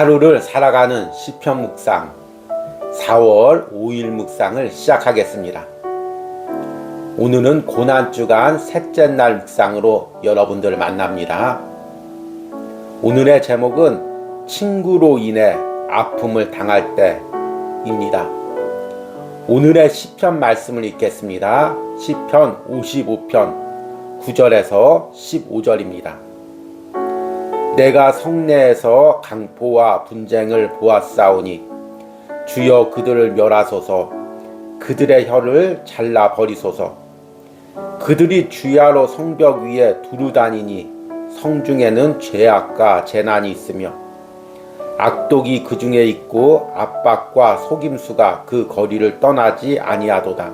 하루를 살아가는 시편 묵상 4월 5일 묵상을 시작하겠습니다. 오늘은 고난주간 셋째 날 묵상으로 여러분들 만납니다. 오늘의 제목은 친구로 인해 아픔을 당할 때입니다. 오늘의 시편 말씀을 읽겠습니다. 시편 55편 9절에서 15절입니다. 내가 성내에서 강포와 분쟁을 보았사오니 주여 그들을 멸하소서. 그들의 혀를 잘라 버리소서. 그들이 주야로 성벽 위에 두루 다니니 성중에는 죄악과 재난이 있으며 악독이 그 중에 있고 압박과 속임수가 그 거리를 떠나지 아니하도다.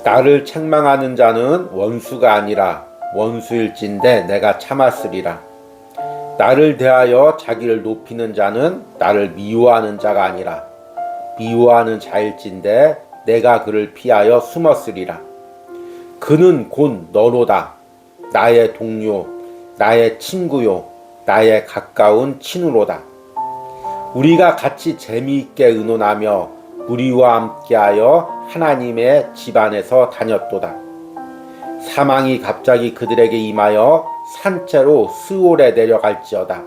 나를 책망하는 자는 원수가 아니라 원수일진데 내가 참았으리라. 나를 대하여 자기를 높이는 자는 나를 미워하는 자가 아니라 미워하는 자일진데 내가 그를 피하여 숨었으리라. 그는 곧 너로다. 나의 동료, 나의 친구요, 나의 가까운 친구로다. 우리가 같이 재미있게 의논하며 우리와 함께하여 하나님의 집안에서 다녔도다. 사망이 갑자기 그들에게 임하여 산채로 스올에 내려갈지어다.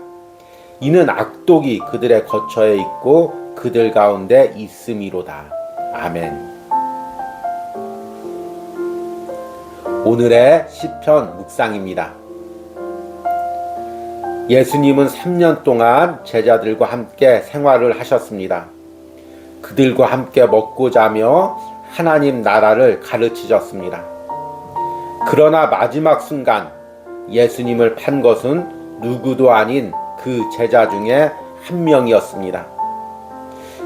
이는 악독이 그들의 거처에 있고 그들 가운데 있음이로다. 아멘. 오늘의 시편 묵상입니다. 예수님은 3년 동안 제자들과 함께 생활을 하셨습니다. 그들과 함께 먹고 자며 하나님 나라를 가르치셨습니다. 그러나 마지막 순간 예수님을 판 것은 누구도 아닌 그 제자 중에 한 명이었습니다.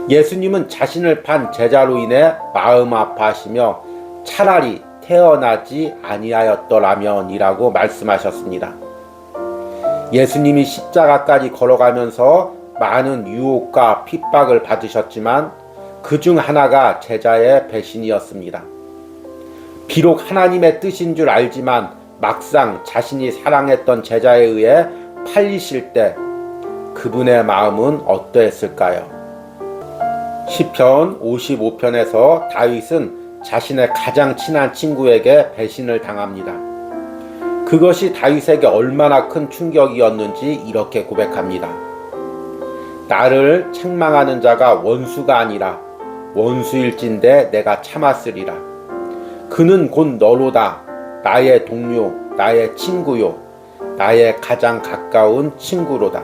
예수님은 자신을 판 제자로 인해 마음 아파하시며 차라리 태어나지 아니하였더라면이라고 말씀하셨습니다. 예수님이 십자가까지 걸어가면서 많은 유혹과 핍박을 받으셨지만 그 중 하나가 제자의 배신이었습니다. 비록 하나님의 뜻인 줄 알지만 막상 자신이 사랑했던 제자에 의해 팔리실 때 그분의 마음은 어떠했을까요? 시편 55편에서 다윗은 자신의 가장 친한 친구에게 배신을 당합니다. 그것이 다윗에게 얼마나 큰 충격이었는지 이렇게 고백합니다. 나를 책망하는 자가 원수가 아니라 원수일진데 내가 참았으리라. 그는 곧 너로다. 나의 동료, 나의 친구요, 나의 가장 가까운 친구로다.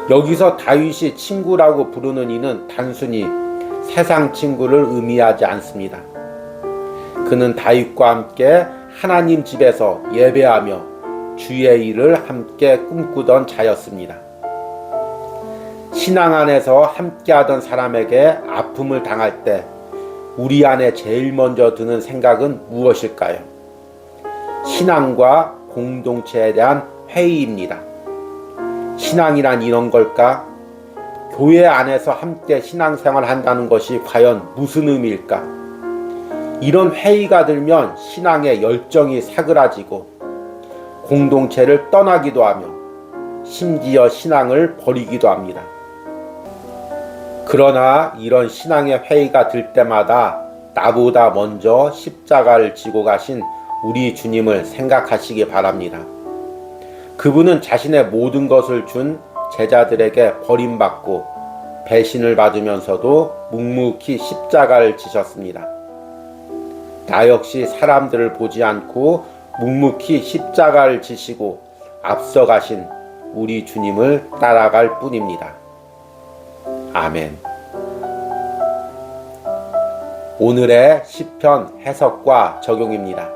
여기서 다윗이 친구라고 부르는 이는 단순히 세상 친구를 의미하지 않습니다. 그는 다윗과 함께 하나님 집에서 예배하며 주의 일을 함께 꿈꾸던 자였습니다. 신앙 안에서 함께하던 사람에게 아픔을 당할 때 우리 안에 제일 먼저 드는 생각은 무엇일까요? 신앙과 공동체에 대한 회의입니다. 신앙이란 이런 걸까? 교회 안에서 함께 신앙생활 한다는 것이 과연 무슨 의미일까? 이런 회의가 들면 신앙의 열정이 사그라지고 공동체를 떠나기도 하며 심지어 신앙을 버리기도 합니다. 그러나 이런 신앙의 회의가 들 때마다 나보다 먼저 십자가를 지고 가신 우리 주님을 생각하시기 바랍니다. 그분은 자신의 모든 것을 준 제자들에게 버림받고 배신을 받으면서도 묵묵히 십자가를 지셨습니다. 나 역시 사람들을 보지 않고 묵묵히 십자가를 지시고 앞서가신 우리 주님을 따라갈 뿐입니다. 아멘. 오늘의 시편 해석과 적용입니다.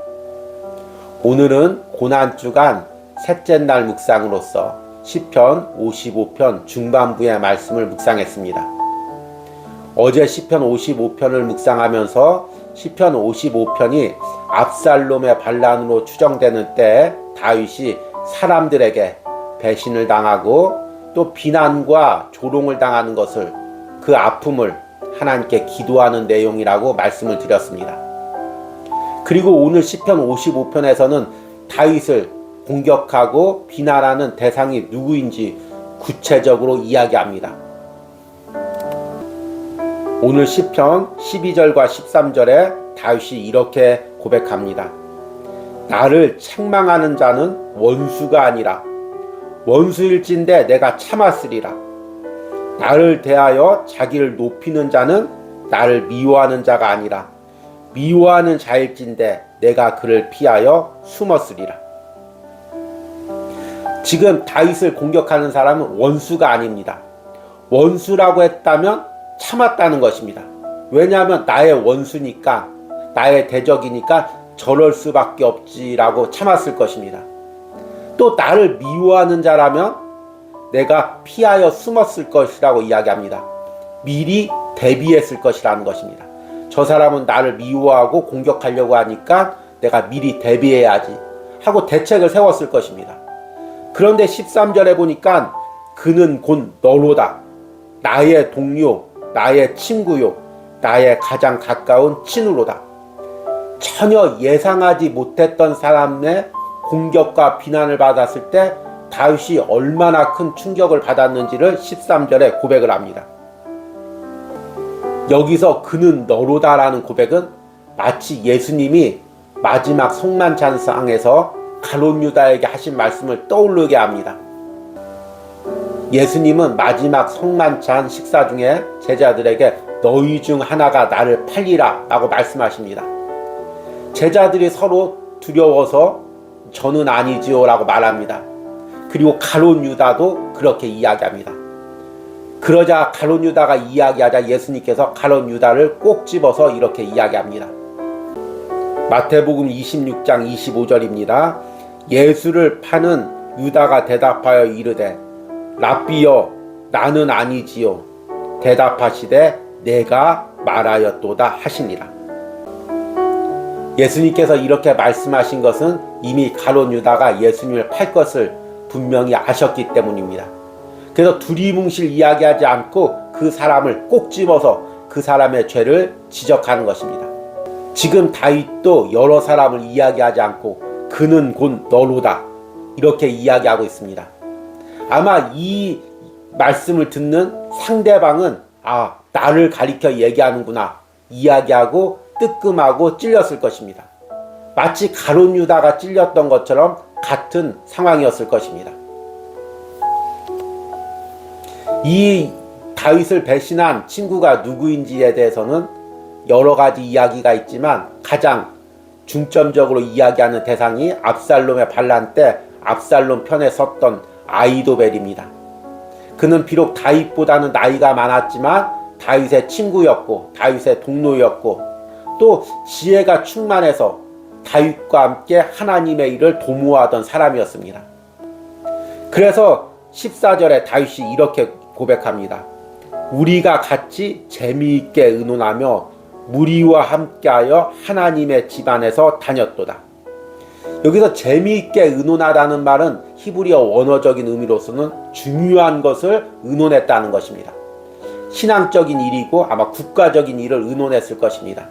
오늘은 고난주간 셋째 날 묵상으로서 시편 55편 중반부의 말씀을 묵상했습니다. 어제 시편 55편을 묵상하면서 시편 55편이 압살롬의 반란으로 추정되는 때 다윗이 사람들에게 배신을 당하고 또 비난과 조롱을 당하는 것을, 그 아픔을 하나님께 기도하는 내용이라고 말씀을 드렸습니다. 그리고 오늘 시편 55편에서는 다윗을 공격하고 비난하는 대상이 누구인지 구체적으로 이야기합니다. 오늘 시편 12절과 13절에 다윗이 이렇게 고백합니다. 나를 책망하는 자는 원수가 아니라 원수일진데 내가 참았으리라. 나를 대하여 자기를 높이는 자는 나를 미워하는 자가 아니라 미워하는 자일진데 내가 그를 피하여 숨었으리라. 지금 다윗을 공격하는 사람은 원수가 아닙니다. 원수라고 했다면 참았다는 것입니다. 왜냐하면 나의 원수니까, 나의 대적이니까 저럴 수밖에 없지라고 참았을 것입니다. 또 나를 미워하는 자라면 내가 피하여 숨었을 것이라고 이야기합니다. 미리 대비했을 것이라는 것입니다. 저 사람은 나를 미워하고 공격하려고 하니까 내가 미리 대비해야지 하고 대책을 세웠을 것입니다. 그런데 13절에 보니까 그는 곧 너로다. 나의 동료, 나의 친구요, 나의 가장 가까운 친구로다. 전혀 예상하지 못했던 사람의 공격과 비난을 받았을 때 다윗이 얼마나 큰 충격을 받았는지를 13절에 고백을 합니다. 여기서 그는 너로다라는 고백은 마치 예수님이 마지막 성만찬상에서 가룟 유다에게 하신 말씀을 떠오르게 합니다. 예수님은 마지막 성만찬 식사 중에 제자들에게 너희 중 하나가 나를 팔리라 라고 말씀하십니다. 제자들이 서로 두려워서 저는 아니지요 라고 말합니다. 그리고 가룟 유다도 그렇게 이야기합니다. 그러자 가룟 유다가 이야기하자 예수님께서 가룟 유다를 꼭 집어서 이렇게 이야기합니다. 마태복음 26장 25절입니다. 예수를 파는 유다가 대답하여 이르되 랍비여 나는 아니지요. 대답하시되 내가 말하였도다 하시니라. 예수님께서 이렇게 말씀하신 것은 이미 가룟 유다가 예수님을 팔 것을 분명히 아셨기 때문입니다. 그래서 두리뭉실 이야기하지 않고 그 사람을 꼭 집어서 그 사람의 죄를 지적하는 것입니다. 지금 다윗도 여러 사람을 이야기하지 않고 그는 곧 너로다 이렇게 이야기하고 있습니다. 아마 이 말씀을 듣는 상대방은 나를 가리켜 얘기하는구나 이야기하고 뜨끔하고 찔렸을 것입니다. 마치 가룟 유다가 찔렸던 것처럼 같은 상황이었을 것입니다. 이 다윗을 배신한 친구가 누구인지에 대해서는 여러 가지 이야기가 있지만 가장 중점적으로 이야기하는 대상이 압살롬의 반란 때 압살롬 편에 섰던 아히도벨입니다. 그는 비록 다윗보다는 나이가 많았지만 다윗의 친구였고 다윗의 동료였고 또 지혜가 충만해서 다윗과 함께 하나님의 일을 도모하던 사람이었습니다. 그래서 14절에 다윗이 이렇게 고백합니다. 우리가 같이 재미있게 의논하며 무리와 함께하여 하나님의 집안에서 다녔도다. 여기서 재미있게 의논하다는 말은 히브리어 원어적인 의미로서는 중요한 것을 의논했다는 것입니다. 신앙적인 일이고 아마 국가적인 일을 의논했을 것입니다.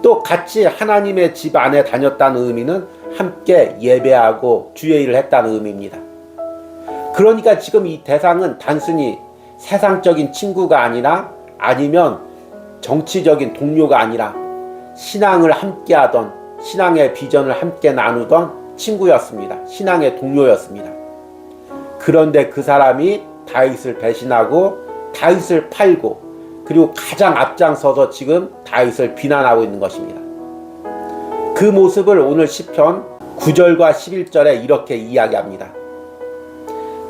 또 같이 하나님의 집 안에 다녔다는 의미는 함께 예배하고 주의 일을 했다는 의미입니다. 그러니까 지금 이 대상은 단순히 세상적인 친구가 아니라 아니면 정치적인 동료가 아니라 신앙을 함께하던 신앙의 비전을 함께 나누던 친구였습니다. 신앙의 동료였습니다. 그런데 그 사람이 다윗을 배신하고 다윗을 팔고 그리고 가장 앞장서서 지금 다윗을 비난하고 있는 것입니다. 그 모습을 오늘 시편 9절과 11절에 이렇게 이야기합니다.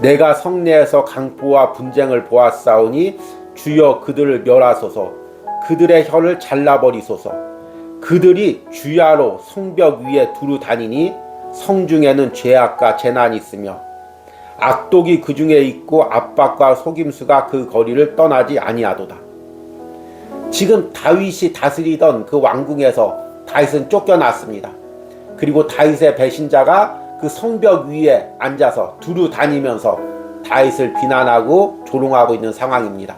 내가 성내에서 강포와 분쟁을 보았사오니 주여 그들을 멸하소서. 그들의 혀를 잘라버리소서. 그들이 주야로 성벽 위에 두루 다니니 성중에는 죄악과 재난이 있으며 악독이 그 중에 있고 압박과 속임수가 그 거리를 떠나지 아니하도다. 지금 다윗이 다스리던 그 왕궁에서 다윗은 쫓겨났습니다. 그리고 다윗의 배신자가 그 성벽 위에 앉아서 두루 다니면서 다윗을 비난하고 조롱하고 있는 상황입니다.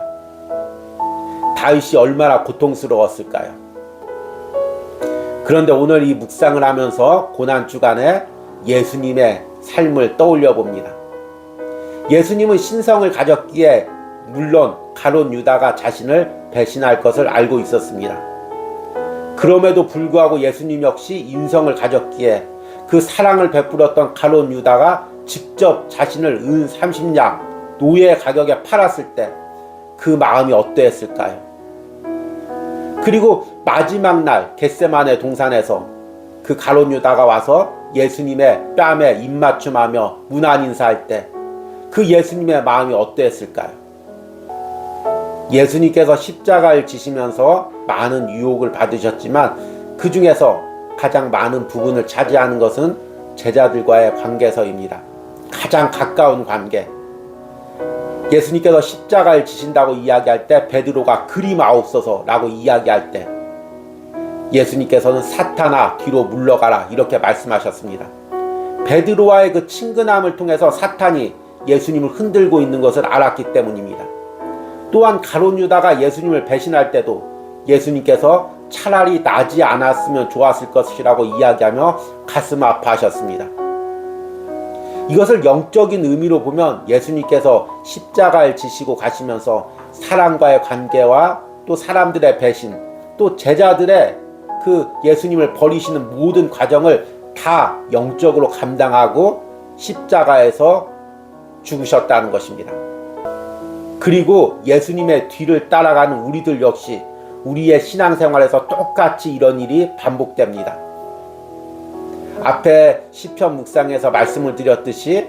다윗이 얼마나 고통스러웠을까요? 그런데 오늘 이 묵상을 하면서 고난주간에 예수님의 삶을 떠올려 봅니다. 예수님은 신성을 가졌기에 물론 가룟 유다가 자신을 배신할 것을 알고 있었습니다. 그럼에도 불구하고 예수님 역시 인성을 가졌기에 그 사랑을 베풀었던 가룟 유다가 직접 자신을 은 30냥 노예 가격에 팔았을 때 그 마음이 어떠했을까요? 그리고 마지막 날 겟세마네 동산에서 그 가룟 유다가 와서 예수님의 뺨에 입맞춤하며 문안 인사할 때 그 예수님의 마음이 어떠했을까요? 예수님께서 십자가를 지시면서 많은 유혹을 받으셨지만 그 중에서 가장 많은 부분을 차지하는 것은 제자들과의 관계서입니다. 가장 가까운 관계. 예수님께서 십자가를 지신다고 이야기할 때 베드로가 그리 마옵소서라고 이야기할 때 예수님께서는 사탄아 뒤로 물러가라 이렇게 말씀하셨습니다. 베드로와의 그 친근함을 통해서 사탄이 예수님을 흔들고 있는 것을 알았기 때문입니다. 또한 가룟 유다가 예수님을 배신할 때도 예수님께서 차라리 나지 않았으면 좋았을 것이라고 이야기하며 가슴 아파하셨습니다. 이것을 영적인 의미로 보면 예수님께서 십자가를 지시고 가시면서 사람과의 관계와 또 사람들의 배신, 또 제자들의 그 예수님을 버리시는 모든 과정을 다 영적으로 감당하고 십자가에서 죽으셨다는 것입니다. 그리고 예수님의 뒤를 따라가는 우리들 역시 우리의 신앙생활에서 똑같이 이런 일이 반복됩니다. 앞에 시편 묵상에서 말씀을 드렸듯이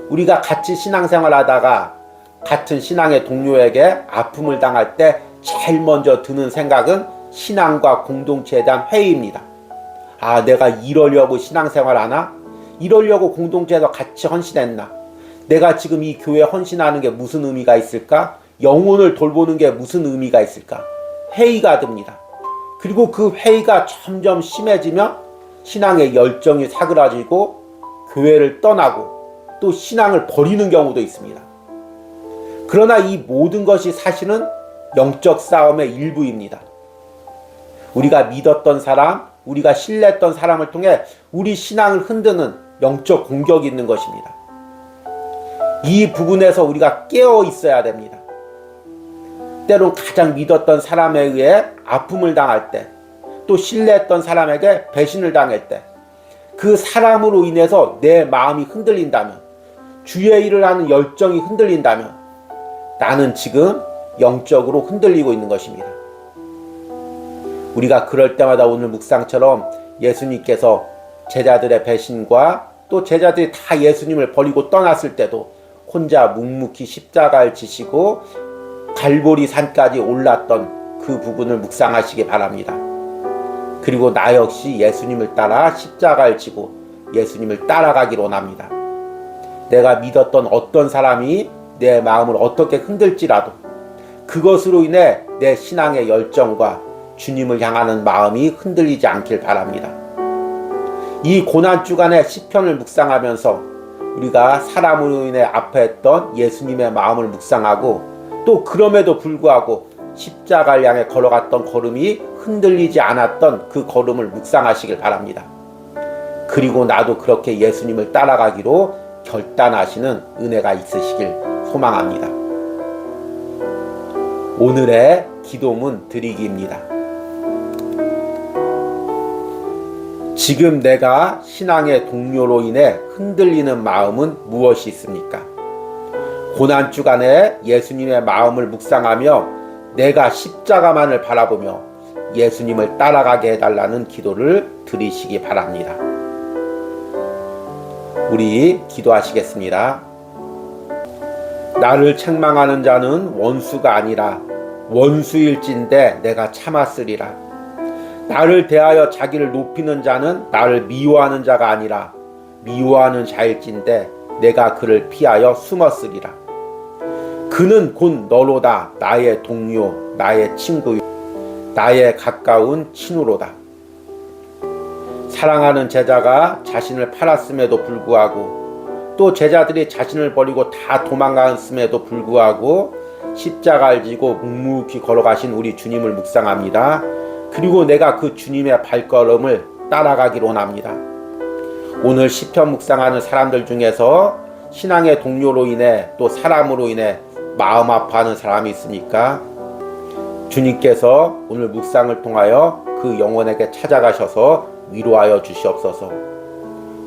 우리가 같이 신앙생활 하다가 같은 신앙의 동료에게 아픔을 당할 때 제일 먼저 드는 생각은 신앙과 공동체에 대한 회의입니다. 아, 내가 이러려고 신앙생활 하나? 이러려고 공동체에서 같이 헌신했나? 내가 지금 이 교회에 헌신하는 게 무슨 의미가 있을까? 영혼을 돌보는 게 무슨 의미가 있을까? 회의가 듭니다. 그리고 그 회의가 점점 심해지면 신앙의 열정이 사그라지고 교회를 떠나고 또 신앙을 버리는 경우도 있습니다. 그러나 이 모든 것이 사실은 영적 싸움의 일부입니다. 우리가 믿었던 사람, 우리가 신뢰했던 사람을 통해 우리 신앙을 흔드는 영적 공격이 있는 것입니다. 이 부분에서 우리가 깨어 있어야 됩니다. 때론 가장 믿었던 사람에 의해 아픔을 당할 때, 또 신뢰했던 사람에게 배신을 당할 때, 그 사람으로 인해서 내 마음이 흔들린다면, 주의 일을 하는 열정이 흔들린다면 나는 지금 영적으로 흔들리고 있는 것입니다. 우리가 그럴 때마다 오늘 묵상처럼 예수님께서 제자들의 배신과 또 제자들이 다 예수님을 버리고 떠났을 때도 혼자 묵묵히 십자가를 지시고 갈보리 산까지 올랐던 그 부분을 묵상하시기 바랍니다. 그리고 나 역시 예수님을 따라 십자가를 지고 예수님을 따라가기를 원합니다. 내가 믿었던 어떤 사람이 내 마음을 어떻게 흔들지라도 그것으로 인해 내 신앙의 열정과 주님을 향하는 마음이 흔들리지 않길 바랍니다. 이 고난주간에 시편을 묵상하면서 우리가 사람으로 인해 아파했던 예수님의 마음을 묵상하고 또 그럼에도 불구하고 십자가를 향해 걸어갔던 걸음이 흔들리지 않았던 그 걸음을 묵상하시길 바랍니다. 그리고 나도 그렇게 예수님을 따라가기로 결단하시는 은혜가 있으시길 소망합니다. 오늘의 기도문 드리기입니다. 지금 내가 신앙의 동료로 인해 흔들리는 마음은 무엇이 있습니까? 고난주간에 예수님의 마음을 묵상하며 내가 십자가만을 바라보며 예수님을 따라가게 해달라는 기도를 드리시기 바랍니다. 우리 기도하시겠습니다. 나를 책망하는 자는 원수가 아니라 원수일진데 내가 참았으리라. 나를 대하여 자기를 높이는 자는 나를 미워하는 자가 아니라 미워하는 자일진데 내가 그를 피하여 숨었으리라. 그는 곧 너로다. 나의 동료, 나의 친구, 나의 가까운 친구로다. 사랑하는 제자가 자신을 팔았음에도 불구하고 또 제자들이 자신을 버리고 다 도망갔음에도 불구하고 십자가를 지고 묵묵히 걸어가신 우리 주님을 묵상합니다. 그리고 내가 그 주님의 발걸음을 따라가기로 원합니다. 오늘 시편 묵상하는 사람들 중에서 신앙의 동료로 인해 또 사람으로 인해 마음 아파하는 사람이 있습니까? 주님께서 오늘 묵상을 통하여 그 영혼에게 찾아가셔서 위로하여 주시옵소서.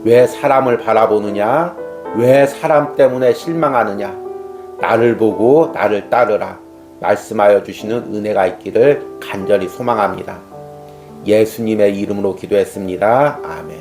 왜 사람을 바라보느냐? 왜 사람 때문에 실망하느냐? 나를 보고 나를 따르라 말씀하여 주시는 은혜가 있기를 간절히 소망합니다. 예수님의 이름으로 기도했습니다. 아멘.